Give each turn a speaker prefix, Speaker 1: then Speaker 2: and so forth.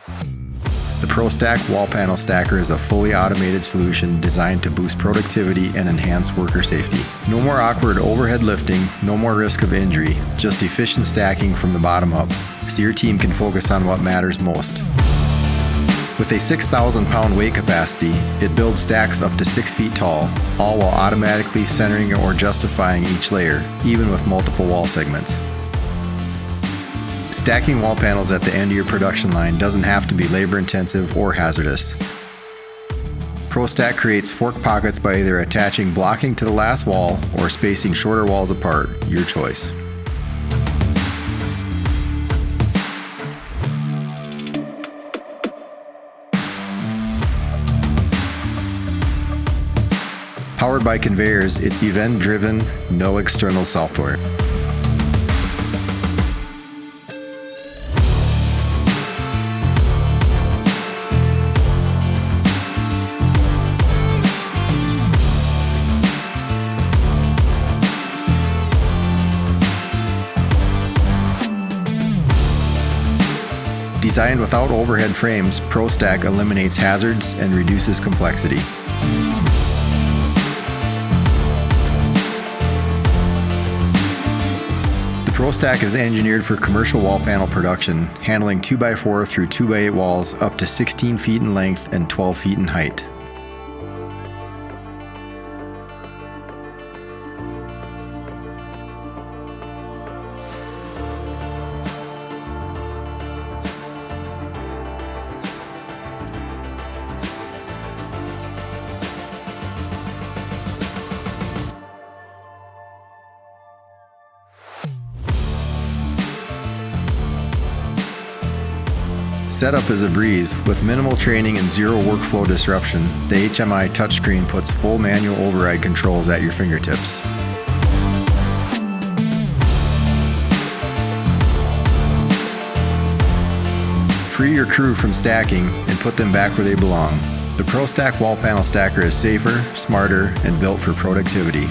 Speaker 1: The ProStack Wall Panel Stacker is a fully automated solution designed to boost productivity and enhance worker safety. No more awkward overhead lifting, no more risk of injury, just efficient stacking from the bottom up, so your team can focus on what matters most. With a 6,000 pound weight capacity, it builds stacks up to 6 feet tall, all while automatically centering or justifying each layer, even with multiple wall segments. Stacking wall panels at the end of your production line doesn't have to be labor-intensive or hazardous. ProStack creates fork pockets by either attaching blocking to the last wall or spacing shorter walls apart, your choice. Powered by conveyors, it's event-driven, no external software. Designed without overhead frames, ProStack eliminates hazards and reduces complexity. The ProStack is engineered for commercial wall panel production, handling 2x4 through 2x8 walls up to 16 feet in length and 12 feet in height. Setup is a breeze. With minimal training and zero workflow disruption, the HMI touchscreen puts full manual override controls at your fingertips. Free your crew from stacking and put them back where they belong. The ProStack Wall Panel Stacker is safer, smarter, and built for productivity.